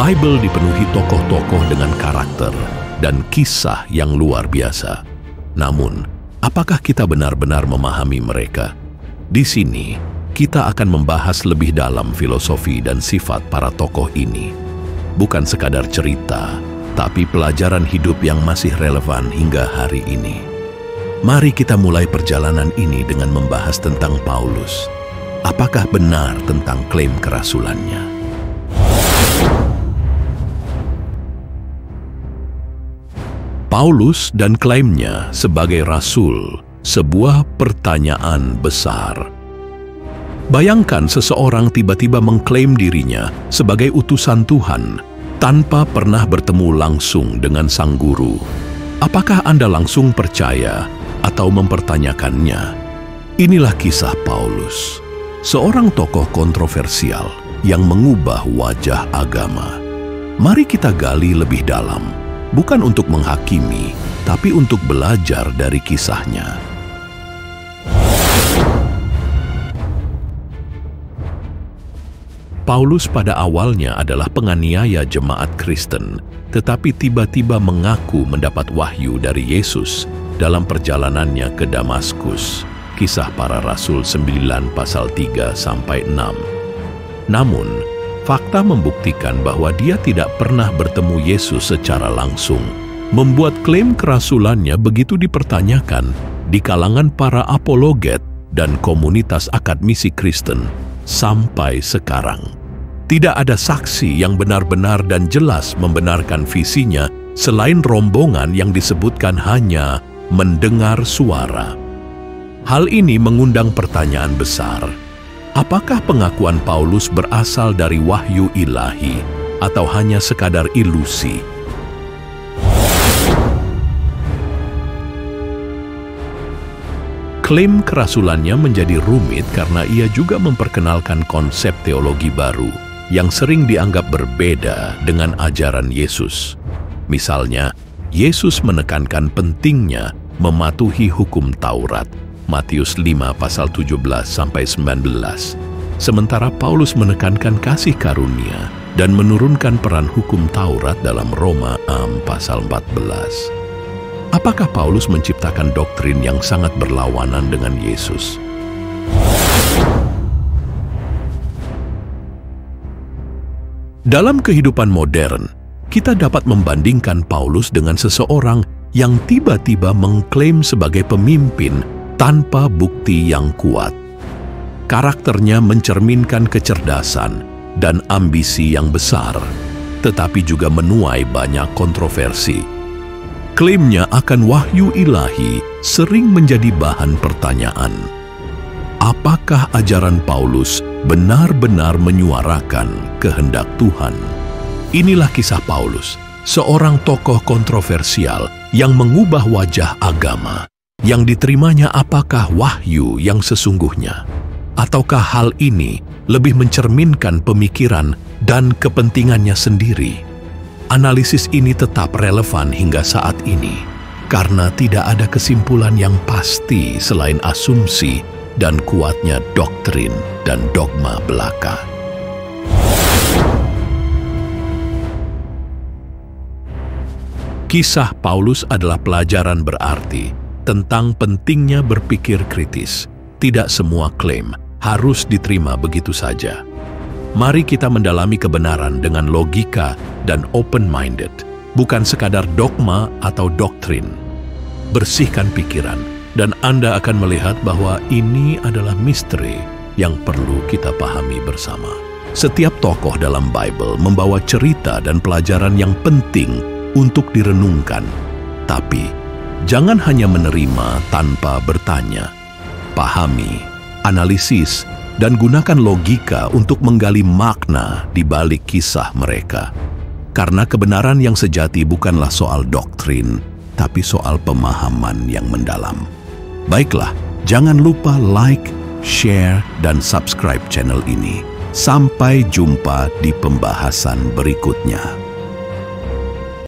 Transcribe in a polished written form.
Bible dipenuhi tokoh-tokoh dengan karakter dan kisah yang luar biasa. Namun, apakah kita benar-benar memahami mereka? Di sini, kita akan membahas lebih dalam filosofi dan sifat para tokoh ini. Bukan sekadar cerita, tapi pelajaran hidup yang masih relevan hingga hari ini. Mari kita mulai perjalanan ini dengan membahas tentang Paulus. Apakah benar tentang klaim kerasulannya? Paulus dan klaimnya sebagai rasul, sebuah pertanyaan besar. Bayangkan seseorang tiba-tiba mengklaim dirinya sebagai utusan Tuhan tanpa pernah bertemu langsung dengan sang guru. Apakah Anda langsung percaya atau mempertanyakannya? Inilah kisah Paulus, seorang tokoh kontroversial yang mengubah wajah agama. Mari kita gali lebih dalam, bukan untuk menghakimi, tapi untuk belajar dari kisahnya. Paulus pada awalnya adalah penganiaya jemaat Kristen, tetapi tiba-tiba mengaku mendapat wahyu dari Yesus dalam perjalanannya ke Damaskus. Kisah Para Rasul 9 pasal 3-6. Namun, fakta membuktikan bahwa dia tidak pernah bertemu Yesus secara langsung, membuat klaim kerasulannya begitu dipertanyakan di kalangan para apologet dan komunitas akademisi Kristen sampai sekarang. Tidak ada saksi yang benar-benar dan jelas membenarkan visinya selain rombongan yang disebutkan hanya mendengar suara. Hal ini mengundang pertanyaan besar. Apakah pengakuan Paulus berasal dari wahyu ilahi atau hanya sekadar ilusi? Klaim kerasulannya menjadi rumit karena ia juga memperkenalkan konsep teologi baru yang sering dianggap berbeda dengan ajaran Yesus. Misalnya, Yesus menekankan pentingnya mematuhi hukum Taurat, Matius 5 pasal 17-19. Sementara Paulus menekankan kasih karunia dan menurunkan peran hukum Taurat dalam Roma 6 pasal 14. Apakah Paulus menciptakan doktrin yang sangat berlawanan dengan Yesus? Dalam kehidupan modern, kita dapat membandingkan Paulus dengan seseorang yang tiba-tiba mengklaim sebagai pemimpin tanpa bukti yang kuat. Karakternya mencerminkan kecerdasan dan ambisi yang besar, tetapi juga menuai banyak kontroversi. Klaimnya akan wahyu ilahi sering menjadi bahan pertanyaan. Apakah ajaran Paulus benar-benar menyuarakan kehendak Tuhan? Inilah kisah Paulus, seorang tokoh kontroversial yang mengubah wajah agama. Yang diterimanya apakah wahyu yang sesungguhnya? Ataukah hal ini lebih mencerminkan pemikiran dan kepentingannya sendiri? Analisis ini tetap relevan hingga saat ini, karena tidak ada kesimpulan yang pasti selain asumsi dan kuatnya doktrin dan dogma belaka. Kisah Paulus adalah pelajaran berarti tentang pentingnya berpikir kritis. Tidak semua klaim harus diterima begitu saja. Mari kita mendalami kebenaran dengan logika dan open-minded, bukan sekadar dogma atau doktrin. Bersihkan pikiran, dan Anda akan melihat bahwa ini adalah misteri yang perlu kita pahami bersama. Setiap tokoh dalam Bible membawa cerita dan pelajaran yang penting untuk direnungkan. Tapi, jangan hanya menerima tanpa bertanya. Pahami, analisis, dan gunakan logika untuk menggali makna di balik kisah mereka. Karena kebenaran yang sejati bukanlah soal doktrin, tapi soal pemahaman yang mendalam. Baiklah, jangan lupa like, share, dan subscribe channel ini. Sampai jumpa di pembahasan berikutnya.